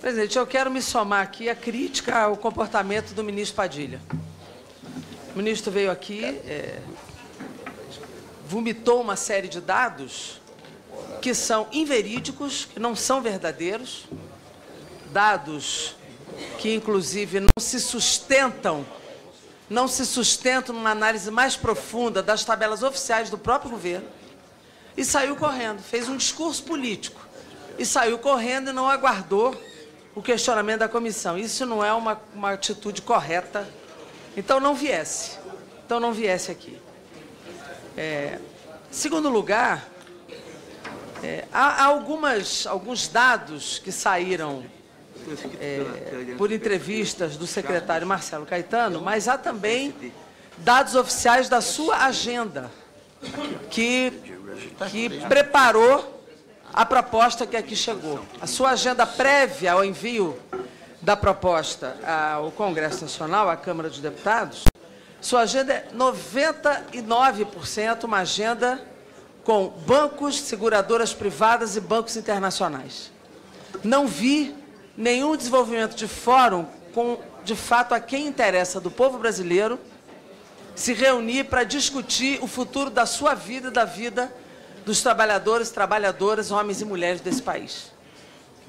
Presidente, eu quero me somar aqui à crítica ao comportamento do ministro Padilha. O ministro veio aqui, vomitou uma série de dados que são inverídicos, que não são verdadeiros, dados que, inclusive, não se sustentam numa análise mais profunda das tabelas oficiais do próprio governo, e saiu correndo, fez um discurso político, e saiu correndo e não aguardou o questionamento da comissão. Isso não é uma atitude correta. Então, não viesse. Aqui. Segundo lugar, há alguns dados que saíram por entrevistas do secretário Marcelo Caetano, mas há também dados oficiais da sua agenda, que preparou a proposta que aqui chegou. A sua agenda prévia ao envio da proposta ao Congresso Nacional, à Câmara dos Deputados, sua agenda é 99% uma agenda com bancos, seguradoras privadas e bancos internacionais. Não vi nenhum desenvolvimento de fórum com, de fato, a quem interessa do povo brasileiro se reunir para discutir o futuro da sua vida e da vida dos trabalhadores, trabalhadoras, homens e mulheres desse país.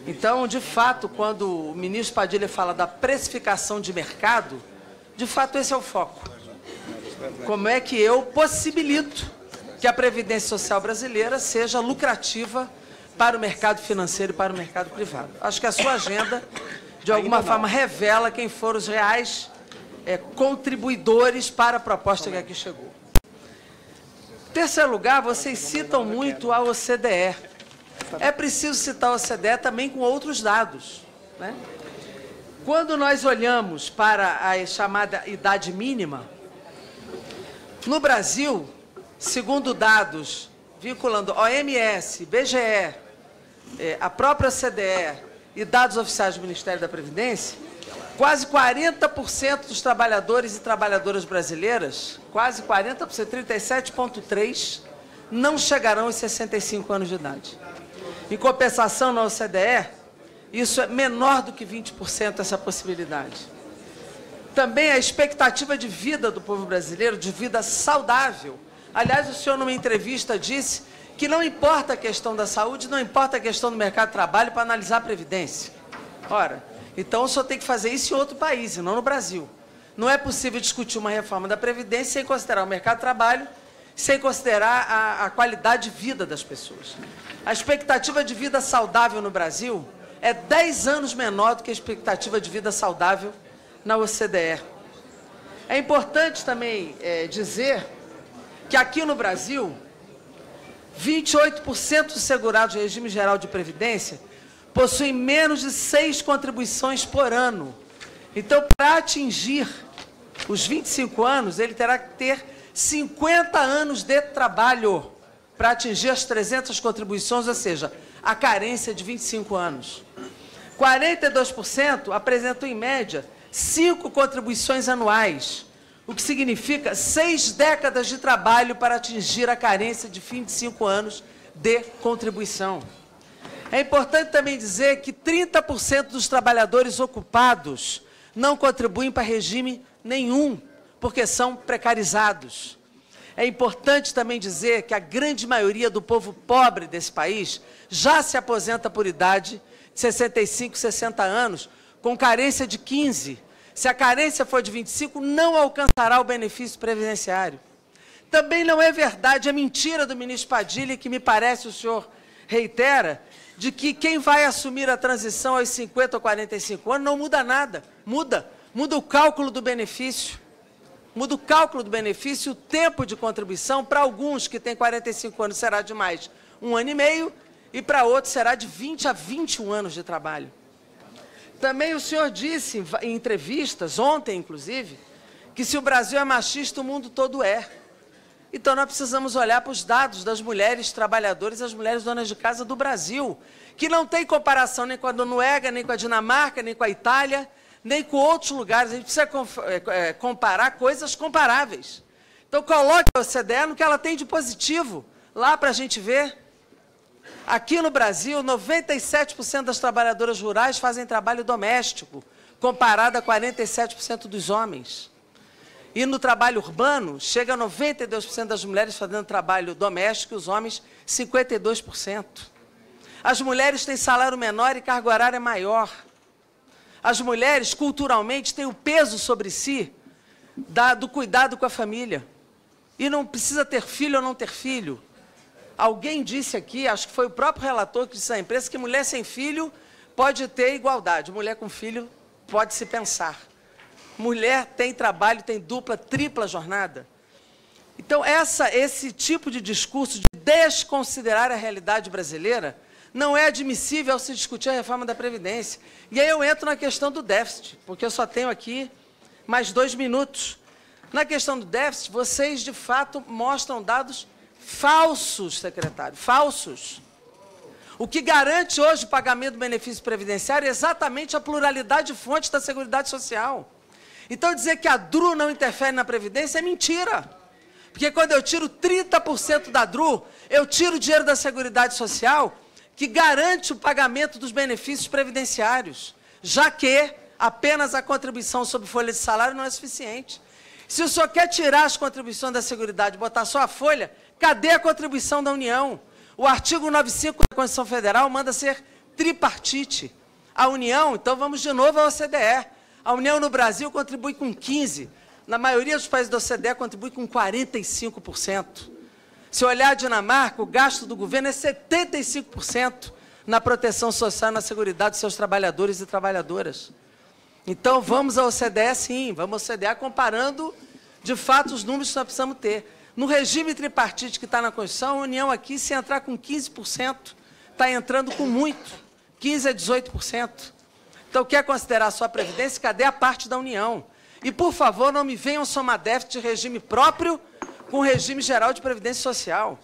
Então, de fato, quando o ministro Padilha fala da precificação de mercado, de fato esse é o foco. Como é que eu possibilito que a Previdência Social brasileira seja lucrativa para o mercado financeiro e para o mercado privado? Acho que a sua agenda, de alguma forma, revela quem foram os reais contribuidores para a proposta que aqui chegou. Em terceiro lugar, vocês citam muito a OCDE. É preciso citar a OCDE também com outros dados, né? Quando nós olhamos para a chamada idade mínima, no Brasil, segundo dados vinculando OMS, BGE, a própria OCDE e dados oficiais do Ministério da Previdência, quase 40% dos trabalhadores e trabalhadoras brasileiras, quase 40%, 37,3%, não chegarão aos 65 anos de idade. Em compensação, na OCDE, isso é menor do que 20% essa possibilidade. Também a expectativa de vida do povo brasileiro, de vida saudável. Aliás, o senhor, numa entrevista, disse que não importa a questão da saúde, não importa a questão do mercado de trabalho para analisar a Previdência. Ora, então o senhor tem que fazer isso em outro país, e não no Brasil. Não é possível discutir uma reforma da Previdência sem considerar o mercado de trabalho, sem considerar a qualidade de vida das pessoas. A expectativa de vida saudável no Brasil é 10 anos menor do que a expectativa de vida saudável na OCDE. É importante também dizer que aqui no Brasil, 28% dos segurados do regime geral de previdência possuem menos de 6 contribuições por ano. Então, para atingir os 25 anos, ele terá que ter 50 anos de trabalho para atingir as 300 contribuições, ou seja, a carência de 25 anos. 42% apresentam, em média, 5 contribuições anuais, o que significa 6 décadas de trabalho para atingir a carência de 25 anos de contribuição. É importante também dizer que 30% dos trabalhadores ocupados não contribuem para regime nenhum, porque são precarizados. É importante também dizer que a grande maioria do povo pobre desse país já se aposenta por idade de 65, 60 anos, com carência de 15. Se a carência for de 25, não alcançará o benefício previdenciário. Também não é verdade a mentira do ministro Padilha, que me parece o senhor reitera, de que quem vai assumir a transição aos 50 ou 45 anos não muda nada. Muda o cálculo do benefício. Muda o cálculo do benefício, o tempo de contribuição. Para alguns que têm 45 anos será de mais 1 ano e meio, e para outros será de 20 a 21 anos de trabalho. Também o senhor disse em entrevistas, ontem inclusive, que se o Brasil é machista, o mundo todo é. Então nós precisamos olhar para os dados das mulheres trabalhadoras e as mulheres donas de casa do Brasil, que não tem comparação nem com a Noruega, nem com a Dinamarca, nem com a Itália, nem com outros lugares. A gente precisa comparar coisas comparáveis. Então coloque a OCDE no que ela tem de positivo, lá para a gente ver. Aqui no Brasil, 97% das trabalhadoras rurais fazem trabalho doméstico, comparado a 47% dos homens. E no trabalho urbano, chega a 92% das mulheres fazendo trabalho doméstico e os homens 52%. As mulheres têm salário menor e carga horária maior. As mulheres, culturalmente, têm o peso sobre si do cuidado com a família. E não precisa ter filho ou não ter filho. Alguém disse aqui, acho que foi o próprio relator que disse à imprensa, que mulher sem filho pode ter igualdade. Mulher com filho pode se pensar. Mulher tem trabalho, tem dupla, tripla jornada. Então, esse tipo de discurso de desconsiderar a realidade brasileira não é admissível ao se discutir a reforma da Previdência. E aí eu entro na questão do déficit, porque eu só tenho aqui mais 2 minutos. Na questão do déficit, vocês, de fato, mostram dados falsos, secretário, falsos. O que garante hoje o pagamento do benefício previdenciário é exatamente a pluralidade de fontes da Seguridade Social. Então, dizer que a DRU não interfere na Previdência é mentira. Porque quando eu tiro 30% da DRU, eu tiro o dinheiro da Seguridade Social, que garante o pagamento dos benefícios previdenciários, já que apenas a contribuição sobre folha de salário não é suficiente. Se o senhor quer tirar as contribuições da Seguridade e botar só a folha, cadê a contribuição da União? O artigo 95 da Constituição Federal manda ser tripartite. A União, então vamos de novo à OCDE. A União no Brasil contribui com 15%. Na maioria dos países da OCDE contribui com 45%. Se olhar a Dinamarca, o gasto do governo é 75% na proteção social e na seguridade dos seus trabalhadores e trabalhadoras. Então, vamos à OCDE, sim, vamos à OCDE comparando, de fato, os números que nós precisamos ter. No regime tripartite que está na Constituição, a União aqui, se entrar com 15%, está entrando com muito, 15% a 18%. Então, quer considerar só a Previdência? Cadê a parte da União? E, por favor, não me venham somar déficit de regime próprio com o regime geral de Previdência Social.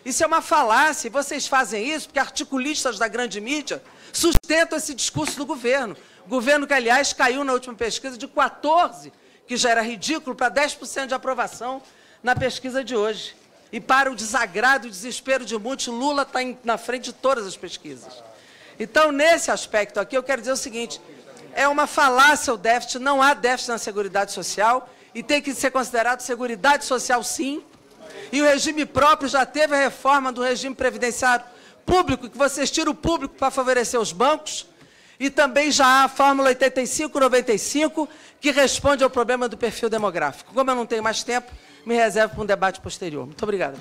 Isso é uma falácia, e vocês fazem isso porque articulistas da grande mídia sustentam esse discurso do governo. O governo que, aliás, caiu na última pesquisa de 14%, que já era ridículo, para 10% de aprovação na pesquisa de hoje. E para o desagrado e o desespero de muitos, Lula está na frente de todas as pesquisas. Então, nesse aspecto aqui, eu quero dizer o seguinte, é uma falácia o déficit, não há déficit na Seguridade Social, e tem que ser considerado Seguridade Social, sim. E o regime próprio já teve a reforma do regime previdenciário público, que vocês tiram o público para favorecer os bancos, e também já há a fórmula 85-95, que responde ao problema do perfil demográfico. Como eu não tenho mais tempo, me reservo para um debate posterior. Muito obrigado.